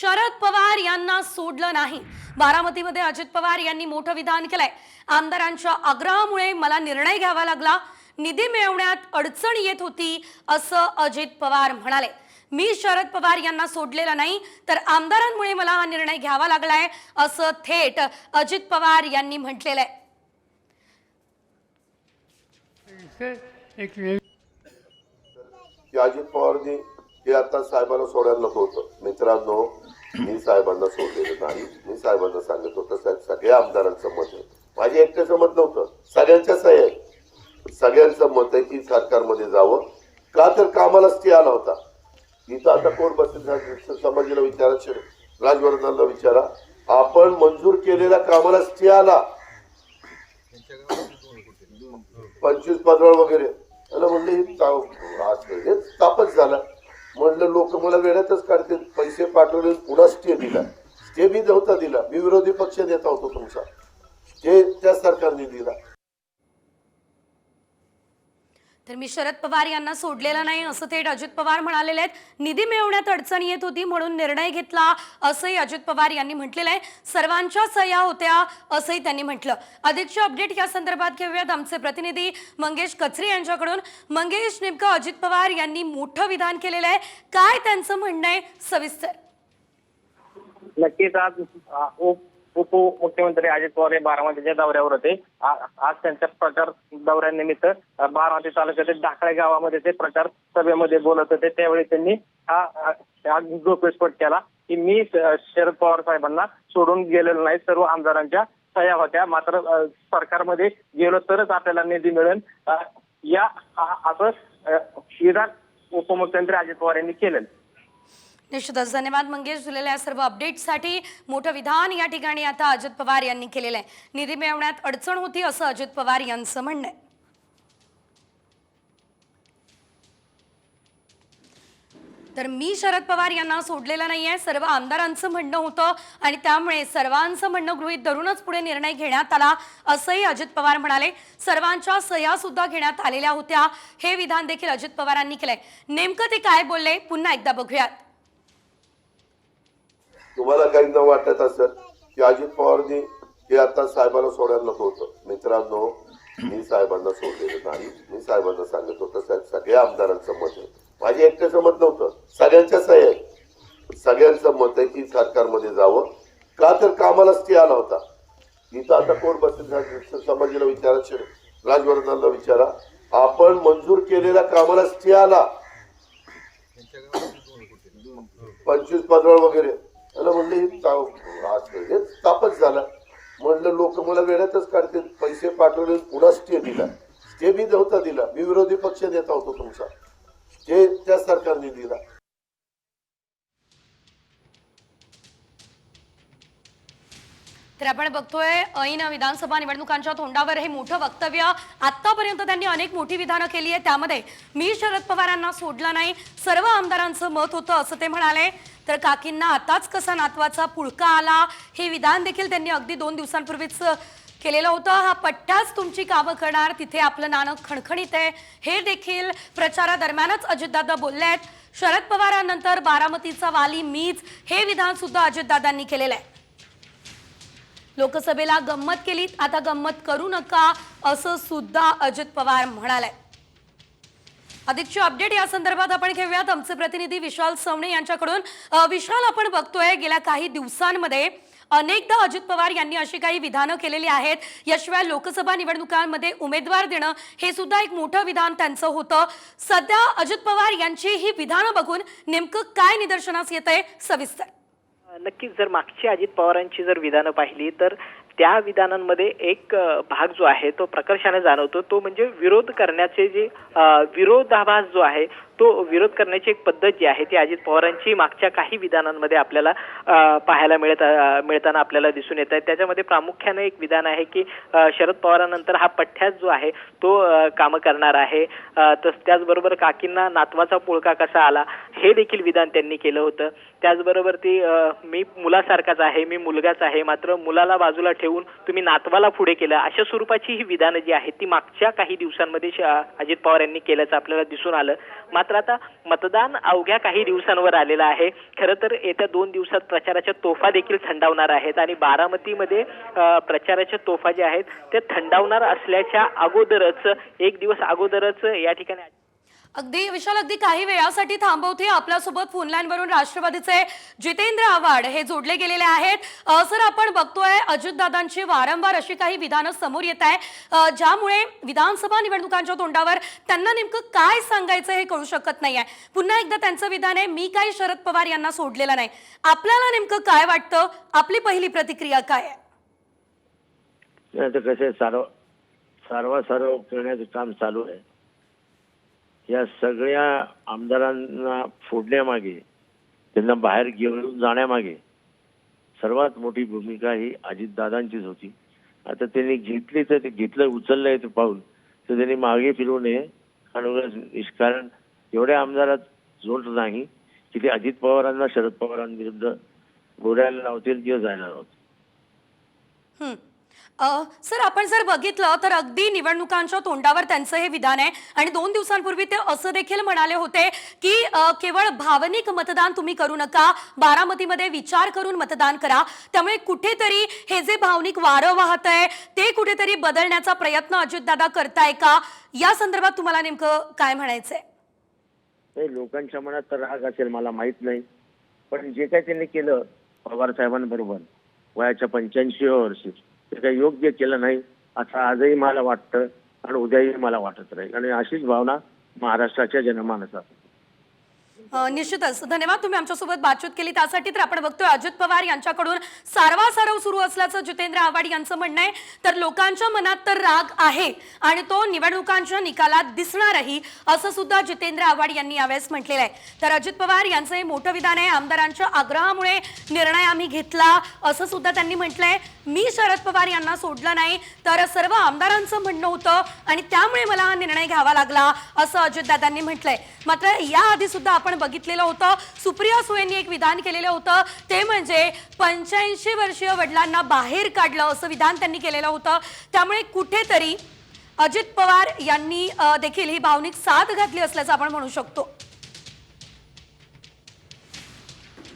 शरद पवार यांना सोडलं नाही। बारामतीमध्ये अजित पवार यांनी मोठं विधान केलंय। आमदारांच्या आग्रहामुळे मला निर्णय घ्यावा लागला, निधी मिळवण्यात अडचण येत होती असं अजित पवार म्हणाले। मी शरद पवार यांना सोडलेला नाही, तर आमदारांमुळे मला हा निर्णय घ्यावा लागलाय असं थेट अजित पवार यांनी म्हटलेलं आहे। अजित पवारनी हे आता साहेबांना सोडायला नको होतं। मित्रांनो, मी साहेबांना सोडलेलं नाही। मी साहेबांना सांगत होतं साहेब सगळ्या आमदारांचं मत आहे, माझे एकट्याचं मत नव्हतं, सगळ्यांच्या सह्या आहे। सगळ्यांचं मत आहे की सरकारमध्ये जावं, का तर कामाला स्टे आला होता। इथं आता कोण बसेल समाजाला विचारा, राजवर्धनला विचारा, आपण मंजूर केलेल्या कामाला स्टे आला 25-15 वगैरे म्हणले हे तापच झाला। म्हणलं लोक मला वेळातच काढतील, पैसे पाठवले, पुन्हा स्टे दिला, स्टे बी नव्हता दिला, मी विरोधी पक्ष नेता होतो तुमचा, स्टे त्या सरकारने दिला। तर मी शरद पवार यांना सोडलेला नाही असं थेट अजित पवार म्हणालेले आहेत। निधी मिळवण्यात अडचण येत होती म्हणून निर्णय घेतला असंही अजित पवार यांनी म्हटलेलं आहे। सर्वांच्या सह्या होत्या असंही त्यांनी म्हटलं। अधिकचे अपडेट या संदर्भात घेऊयात आमचे प्रतिनिधी मंगेश कचरे यांच्याकडून। मंगेश, नेमकं अजित पवार यांनी मोठं विधान केलेलं आहे, काय त्यांचं म्हणणं आहे सविस्तर? नक्कीच आज उपमुख्यमंत्री अजित पवार हे बारामतीच्या दौऱ्यावर होते। आज त्यांच्या प्रचार दौऱ्यानिमित्त बारामती तालुक्यातील ढाकळे गावामध्ये ते प्रचार सभेमध्ये बोलत होते। त्यावेळी त्यांनी हा गौप्यस्फोट केला की मी शरद पवार साहेबांना सोडून गेलेलो नाही, सर्व आमदारांच्या सह्या होत्या, मात्र सरकारमध्ये गेलो तरच आपल्याला निधी मिळेल या असं विधान उपमुख्यमंत्री अजित पवार यांनी केलं। निश्चितच धन्यवाद मंगेश, दिलेल्या सर्व अपडेटसाठी। मोठं विधान या ठिकाणी आता अजित पवार यांनी केलेलं आहे। निधी मिळवण्यात अडचण होती असं अजित पवार यांचं म्हणणं आहे। तर मी शरद पवार यांना सोडलेलं नाहीये, सर्व आमदारांचं म्हणणं होतं आणि त्यामुळे सर्वांचं म्हणणं गृहीत धरूनच पुढे निर्णय घेण्यात आला असंही अजित पवार म्हणाले। सर्वांच्या सह्या सुद्धा घेण्यात आलेल्या होत्या, हे विधान देखील अजित पवारांनी केलंय। नेमकं ते काय बोलले पुन्हा एकदा बघूयात। तुम्हाला काही न वाटत असेल की अजित पवारनी हे आता साहेबांना सोडायला नको होतं। मित्रांनो, मी साहेबांना सोडलेलं नाही। मी साहेबांना सांगत होतं साहेब सगळ्या आमदारांचं मत आहे, माझे एकट्याचं मत नव्हतं, सगळ्यांच्या सह्या आहे। सगळ्यांचं मत आहे की सरकारमध्ये जावं, का तर कामाला स्टे आला होता। इथं आता कोण बसेल समाजाला विचारा, राजवर्धनला विचारा, आपण मंजूर केलेल्या कामाला स्टे आला 25-15 वगैरे म्हणले हे तापच झाला। म्हणलं लोक मला वेळातच काढतील, पैसे पाठवले, पुन्हा स्टे दिला, स्टे बी नव्हता दिला, मी विरोधी पक्ष नेता होतो तुमचा, स्टे त्या सरकारने दिला। तर आपण बघतोय ऐन विधानसभा निवडणुकांच्या तोंडावर हे मोठं वक्तव्य। आतापर्यंत त्यांनी अनेक मोठी विधानं केली आहेत, त्यामध्ये मी शरद पवारांना सोडलं नाही, सर्व आमदारांचं मत होतं असं ते म्हणाले। तर काकींना आताच कसा नातवाचा पुळका आला, हे विधान देखील त्यांनी अगदी 2 दिवसांपूर्वीच केलेलं होतं। हा पट्टाच तुमची कामं करणार, तिथे आपलं नाणं खणखणीत आहे, हे देखील प्रचारादरम्यानच अजितदादा बोलले आहेत। शरद पवारांनंतर बारामतीचा वाली मीच, हे विधान सुद्धा अजितदादांनी केलेलं आहे। लोकसभेला गंमत केलीत, आता गंमत करू नका असं सुद्धा अजित पवार म्हणाले। अधिकचे अपडेट या संदर्भात आपण घेऊयात आमचे प्रतिनिधी विशाल सवणे यांच्याकडून। विशाल, आपण बघतोय गेल्या काही दिवसांमध्ये अनेकदा अजित पवार यांनी अशी काही विधानं केलेली आहेत। याशिवाय लोकसभा निवडणुकांमध्ये उमेदवार देणं हे सुद्धा एक मोठं विधान त्यांचं होतं। सध्या अजित पवार यांची ही विधानं बघून नेमकं काय निदर्शनास येतंय सविस्तर? नक्कीच जर मागची अजित पवारांची जर विधानं पाहिली तर त्या विधानांमध्ये एक भाग जो आहे तो प्रकर्षाने जाणवतो, तो म्हणजे विरोध करण्याचे जे विरोधाभास जो आहे तो विरोध करण्याची एक पद्धत जी आहे ती अजित पवारांची मागच्या काही विधानांमध्ये आपल्याला पाहायला मिळताना आपल्याला दिसून येत आहे। त्याच्यामध्ये प्रामुख्याने एक विधान आहे की शरद पवारांनंतर हा पठ्ठ्याच जो आहे तो कामं करणार आहे। त्याचबरोबर काकींना नातवाचा पुळका कसा आला हे देखील विधान त्यांनी केलं होतं। त्याचबरोबर ती मी मुलासारखाच आहे, मी मुलगाच आहे, मात्र मुलाला बाजूला ठेवून तुम्ही नातवाला पुढे केलं, अशा स्वरूपाची ही विधानं जी आहेत ती मागच्या काही दिवसांमध्ये अजित पवार यांनी केल्याचं आपल्याला दिसून आलं। मात्र आता मतदान अवघ्या काही दिवसांवर आलेलं आहे. खरं तर येत्या 2 दिवसात प्रचाराच्या तोफा देखील थंडावणार आहेत आणि बारामतीमध्ये प्रचाराच्या तोफा ज्या आहेत त्या थंडावणार असल्याच्या अगोदरच 1 दिवस अगोदरच या ठिकाणी अगदी विशाल, अगदी काही वेळासाठी थांबवते. आपल्यासोबत फोन लाईन वरून राष्ट्रवादीचे जितेंद्र आव्हाड हे जोडले गेलेले आहेत. सर, आपण बघतोय अजितदादांची वारंवार अशी काही विधानं समोर येत आहे ज्यामुळे विधानसभा निवडणुकांच्या तोंडावर त्यांना नेमकं काय सांगायचं हे कळू शकत नाहीये. पुन्हा एकदा त्यांचं विधान आहे, मी काही शरद पवार यांना सोडलेलं नाही. आपल्याला नेमकं काय वाटतं? आपली पहिली प्रतिक्रिया काय आहे? आता कसे सारवा करण्याचं काम चालू आहे. या सगळ्या आमदारांना फोडण्यामागे, त्यांना बाहेर घेऊन जाण्यामागे सर्वात मोठी भूमिका ही अजितदादांचीच होती. आता त्यांनी घेतली तर ते घेतलं, उचललंय ते पाऊल तर त्यांनी मागे फिरू नये. कारण एवढ्या आमदारात जोड नाही की ते अजित पवारांना शरद पवारांविरुद्ध बोलायला लावतील किंवा जायला लावतील. सर, आपण जर बघितलं तर अगदी निवडणुकांच्या तोंडावर त्यांचं हे विधान आहे आणि 2 दिवसांपूर्वी ते असं देखील म्हणाले होते की केवळ भावनिक मतदान तुम्ही करू नका, बारामतीमध्ये विचार करून मतदान करा. त्यामुळे कुठेतरी हे जे भावनिक वारं वाहत आहे ते कुठेतरी बदलण्याचा प्रयत्न अजितदादा करताय का? या संदर्भात तुम्हाला नेमकं काय म्हणायचंय? लोकांच्या मनात तर राग असेल मला माहित नाही, पण जे काही त्यांनी केलं पवार साहेबांबरोबर वयाच्या 85व्या वर्षी ते काही योग्य केलं नाही असं आजही मला वाटतं आणि उद्याही मला वाटत राहील. आणि अशीच भावना महाराष्ट्राच्या जनमानसात. निश्चितच धन्यवाद, तुम्ही आमच्यासोबत बातचीत केली त्यासाठी. तर आपण बघतोय अजित पवार यांच्याकडून सारवासारव सुरू असल्याचं जितेंद्र आव्हाड यांचं म्हणणं आहे. तर लोकांच्या मनात तर राग आहे आणि तो निवडणुकांच्या निकालात दिसणारही, असं सुद्धा जितेंद्र आव्हाड यांनी यावेळेस म्हटलेलं आहे. तर अजित पवार यांचं हे मोठं विधान आहे, आमदारांच्या आग्रहामुळे निर्णय आम्ही घेतला असं सुद्धा त्यांनी म्हटलंय. मी शरद पवार यांना सोडलं नाही तर सर्व आमदारांचं म्हणणं होतं आणि त्यामुळे मला हा निर्णय घ्यावा लागला असं अजितदादांनी म्हटलंय. मात्र याआधी सुद्धा आपण बघितलेलं होतं, सुप्रिया सुळेंनी एक विधान केलेलं होतं, ते म्हणजे 85 वर्षीय वडिलांना बाहेर काढलं असं विधान त्यांनी केलेलं होतं. त्यामुळे कुठेतरी अजित पवार यांनी देखील ही भावनिक साथ घातली असल्याचं आपण म्हणू शकतो.